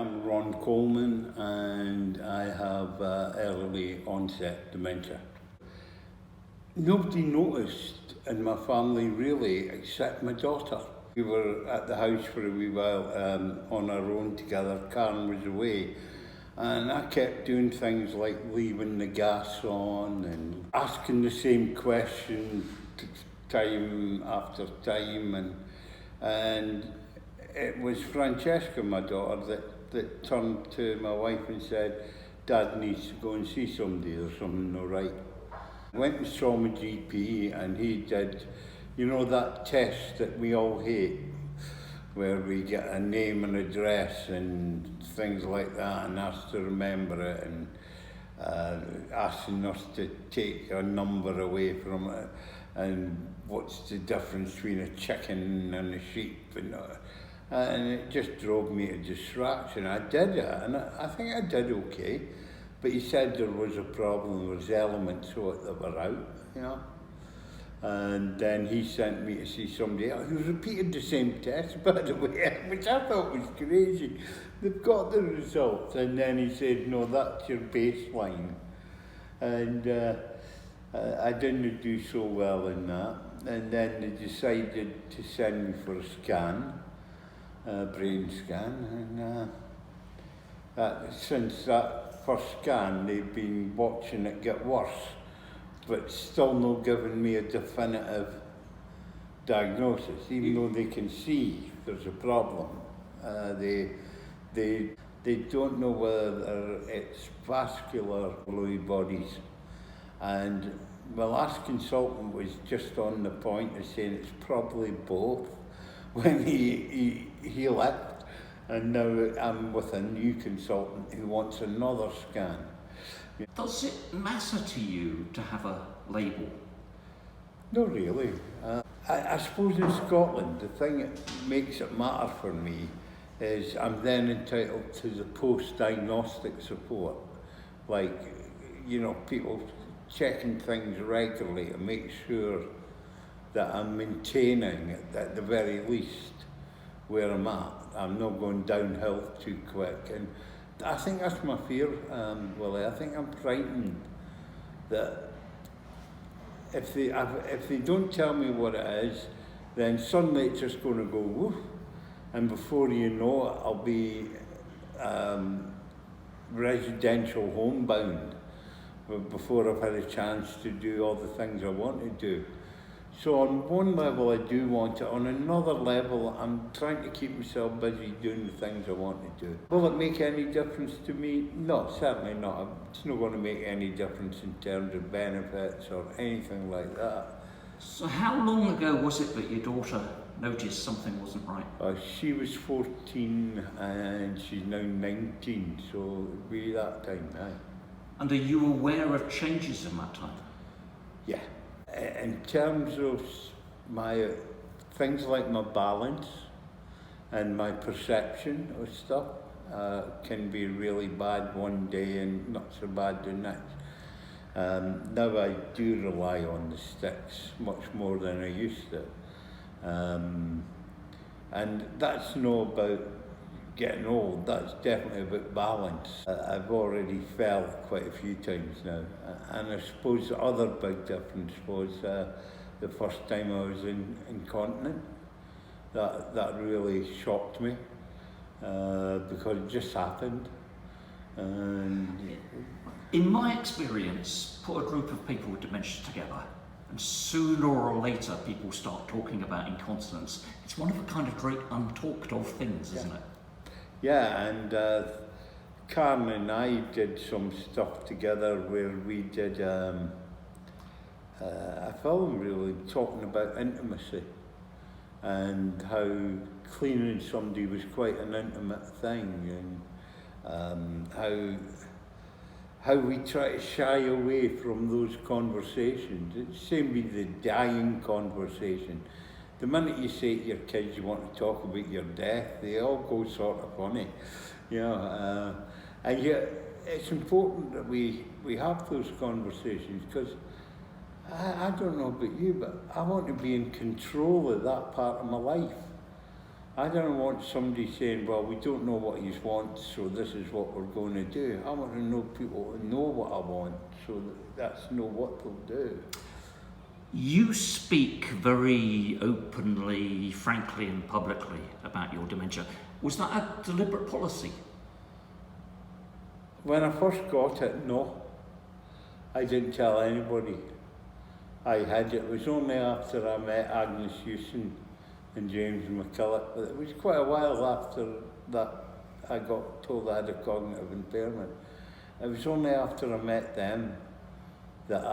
am Ron Coleman and I have early onset dementia. Nobody noticed in my family really except my daughter. We were at the house for a wee while on our own together. Karen was away and I kept doing things like leaving the gas on and asking the same question time after time, and it was Francesca, my daughter, that turned to my wife and said, "Dad needs to go and see somebody, there's something not right." I went and saw my GP and he did, that test that we all hate, where we get a name and address and things like that and asked to remember it, and asking us to take a number away from it, and what's the difference between a chicken and a sheep, and it just drove me to distraction. I did it, and I think I did okay, but he said there was a problem, there was elements of it that were out, And then he sent me to see somebody else who repeated the same test, by the way, which I thought was crazy. They've got the results, and then he said, "No, that's your baseline." And I didn't do so well in that. And then they decided to send me for a scan, a brain scan, and since that first scan, they've been watching it get worse, but still not giving me a definitive diagnosis, even though they can see there's a problem. They don't know whether it's vascular or Lewy bodies. And my last consultant was just on the point of saying it's probably both when he left. And now I'm with a new consultant who wants another scan. Does it matter to you to have a label? Not really. I suppose in Scotland, the thing that makes it matter for me is I'm then entitled to the post-diagnostic support. Like, people checking things regularly to make sure that I'm maintaining, at the very least, where I'm at. I'm not going downhill too quick. And I think that's my fear, Willie. I think I'm frightened that if they don't tell me what it is, then suddenly it's just going to go woof, and before you know it, I'll be residential homebound before I've had a chance to do all the things I want to do. So on one level I do want it, on another level I'm trying to keep myself busy doing the things I want to do. Will it make any difference to me? No, certainly not. It's not going to make any difference in terms of benefits or anything like that. So how long ago was it that your daughter noticed something wasn't right? She was 14 and she's now 19, so it'd be that time now. And are you aware of changes in that time? Yeah. In terms of my things like my balance and my perception of stuff can be really bad one day and not so bad the next. Now I do rely on the sticks much more than I used to. And that's not about getting old, that's definitely about balance. I've already fell quite a few times now, and I suppose the other big difference was the first time I was incontinent. That really shocked me because it just happened. And in my experience, put a group of people with dementia together, and sooner or later people start talking about incontinence. It's one of the kind of great untalked of things, isn't it? Yeah, and Karen and I did some stuff together where we did a film really talking about intimacy and how cleaning somebody was quite an intimate thing, and how we try to shy away from those conversations. It's same with the dying conversation. The minute you say to your kids you want to talk about your death, they all go sort of funny, and yet it's important that we have those conversations, because I don't know about you, but I want to be in control of that part of my life. I don't want somebody saying, well, we don't know what he wants, so this is what we're going to do. I want to know people to know what I want, so that's know what they'll do. You speak very openly, frankly and publicly about your dementia. Was that a deliberate policy? When I first got it, no. I didn't tell anybody I had it. It was only after I met Agnes Hewson and James McKillop, but it was quite a while after that I got told I had a cognitive impairment. It was only after I met them that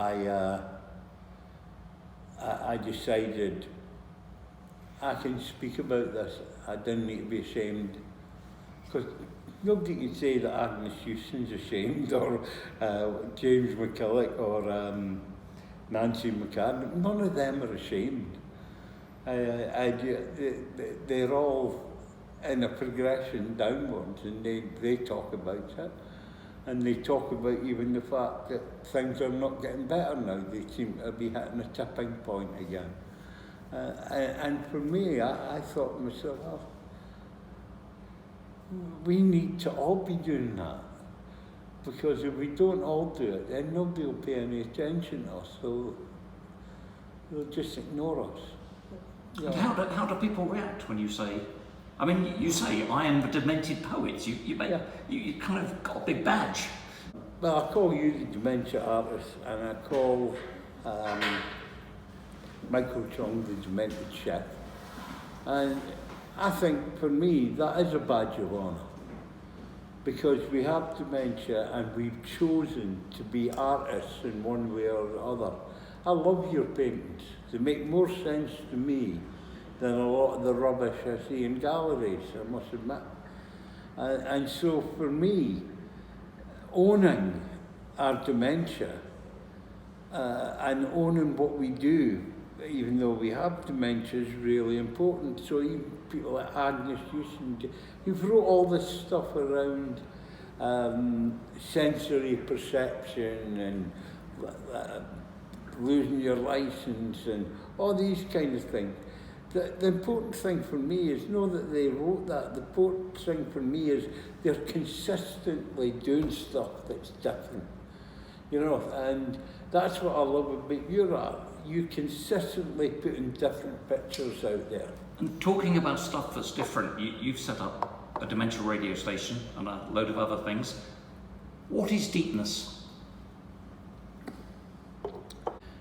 I decided I can speak about this. I didn't need to be ashamed, because nobody can say that Agnes Hewson's ashamed, or James McKillop, or Nancy McCartney. None of them are ashamed. They're all in a progression downwards, and they talk about it. And they talk about even the fact that things are not getting better now. They seem to be hitting a tipping point again. And for me, I thought to myself, well, we need to all be doing that. Because if we don't all do it, then nobody will pay any attention to us. So they'll just ignore us. Yeah. And how do people react when you say, I mean, you say, I am the demented poet. You kind of got a big badge. Well, I call you the dementia artist, and I call Michael Chung the demented chef. And I think for me, that is a badge of honour. Because we have dementia and we've chosen to be artists in one way or the other. I love your paintings. They make more sense to me than a lot of the rubbish I see in galleries, I must admit. And so for me, owning our dementia and owning what we do, even though we have dementia, is really important. So even people like Agnes Hewson, who've wrote all this stuff around sensory perception and losing your license and all these kind of things. The important thing for me is not that they wrote that. The important thing for me is they're consistently doing stuff that's different. You know, and that's what I love about your art. You consistently putting different pictures out there. And talking about stuff that's different, you've set up a dementia radio station and a load of other things. What is deepness?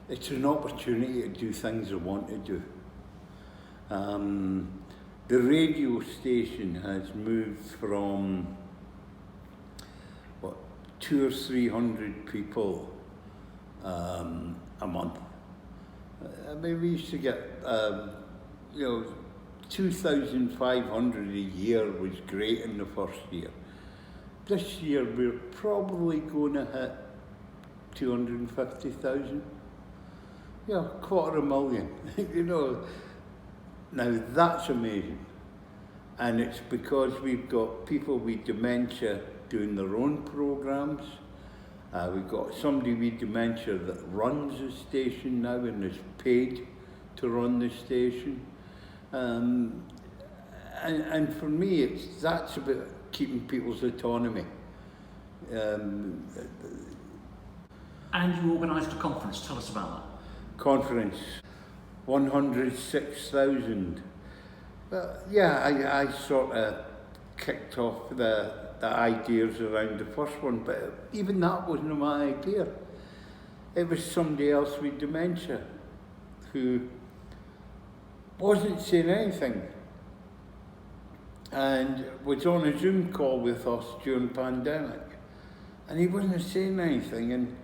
It's an opportunity to do things I want to do. The radio station has moved from 200 or 300 people a month. I mean, we used to get 2,500 a year was great in the first year. This year we're probably going to hit 250,000. Yeah, 250,000. You know. Now that's amazing, and it's because we've got people with dementia doing their own programs. We've got somebody with dementia that runs the station now and is paid to run the station. And for me, that's about keeping people's autonomy. And you organised a conference. Tell us about that. Conference. 106,000. I sort of kicked off the ideas around the first one, but even that wasn't my idea. It was somebody else with dementia who wasn't saying anything and was on a Zoom call with us during the pandemic, and he wasn't saying anything. And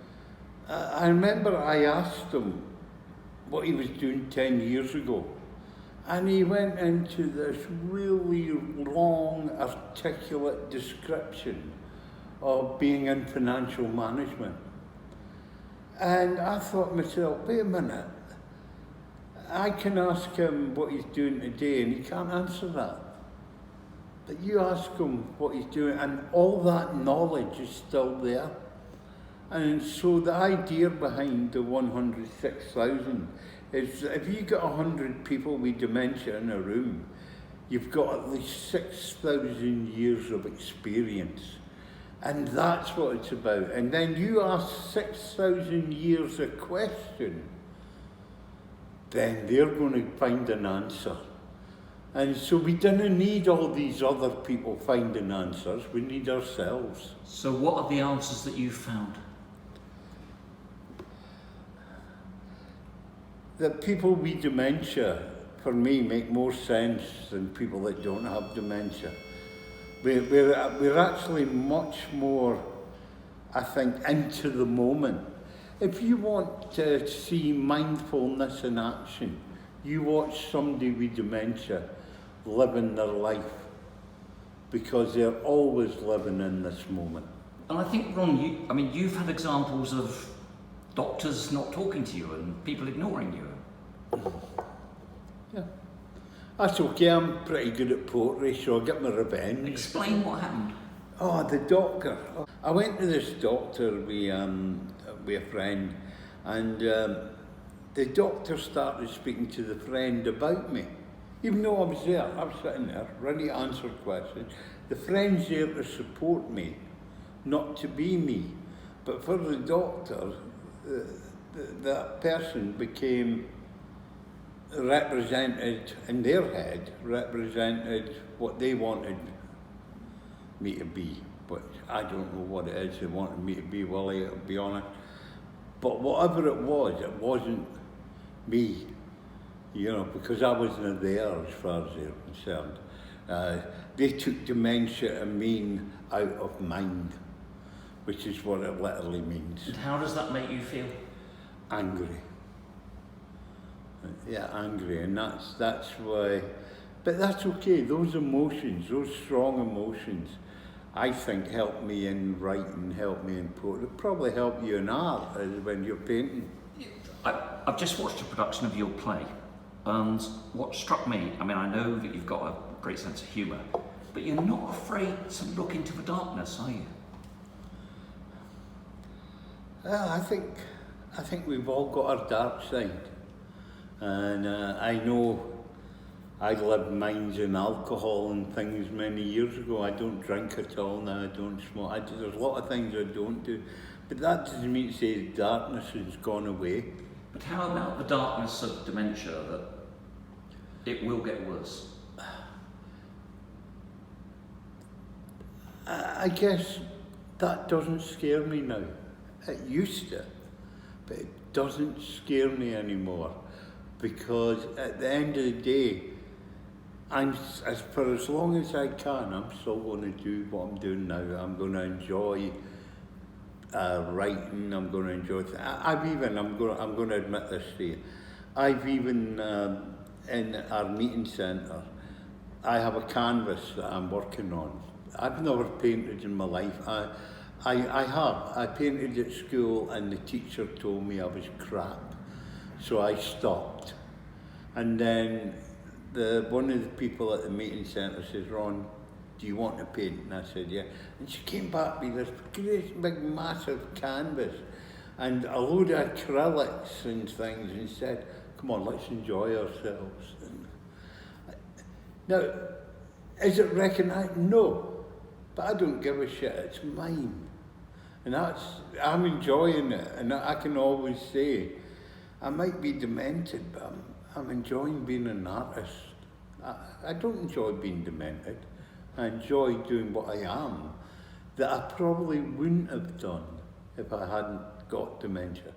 I remember I asked him what he was doing 10 years ago. And he went into this really long, articulate description of being in financial management. And I thought to myself, wait a minute, I can ask him what he's doing today and he can't answer that. But you ask him what he's doing and all that knowledge is still there. And so the idea behind the 106,000 is if you got 100 people with dementia in a room, you've got at least 6,000 years of experience. And that's what it's about. And then you ask 6,000 years a question, then they're going to find an answer. And so we don't need all these other people finding answers, we need ourselves. So what are the answers that you've found? That people with dementia, for me, make more sense than people that don't have dementia. We're actually much more, I think, into the moment. If you want to see mindfulness in action, you watch somebody with dementia living their life, because they're always living in this moment. And I think, Ron, you've had examples of doctors not talking to you and people ignoring you. Yeah. That's okay, I'm pretty good at poetry, so I'll get my revenge. Explain what happened. Oh, the doctor. I went to this doctor with a friend, and the doctor started speaking to the friend about me. Even though I was there, I was sitting there, ready to answer questions. The friend's there to support me, not to be me. But for the doctor, that person became represented, in their head, represented what they wanted me to be. But I don't know what it is they wanted me to be, Willie, to be honest. But whatever it wasn't me, you know, because I wasn't there as far as they're concerned. They took dementia to mean out of mind, which is what it literally means. And how does that make you feel? Angry. Yeah, angry, and that's why. But that's okay. Those emotions, those strong emotions, I think help me in writing, help me in poetry. Probably help you in art when you're painting. I've just watched a production of your play, and what struck me, I know that you've got a great sense of humour, but you're not afraid to look into the darkness, are you? Well, I think we've all got our dark side. And I know I lived mines in alcohol and things many years ago. I don't drink at all now, I don't smoke. There's a lot of things I don't do. But that doesn't mean to say darkness has gone away. But how about the darkness of dementia, that it will get worse? I guess that doesn't scare me now. It used to, but it doesn't scare me anymore. Because at the end of the day, for as long as I can, I'm still going to do what I'm doing now. I'm going to enjoy writing. I'm going to enjoy. I'm going to admit this to you. I've even in our meeting centre, I have a canvas that I'm working on. I've never painted in my life. I have. I painted at school, and the teacher told me I was crap. So I stopped. And then one of the people at the meeting centre says, Ron, do you want to paint? And I said, yeah. And she came back with this great big massive canvas and a load of acrylics and things, and said, come on, let's enjoy ourselves. And now, is it recognised? No. But I don't give a shit, it's mine. And I'm enjoying it, and I can always say, I might be demented, but I'm enjoying being an artist. I don't enjoy being demented. I enjoy doing what I am, that I probably wouldn't have done if I hadn't got dementia.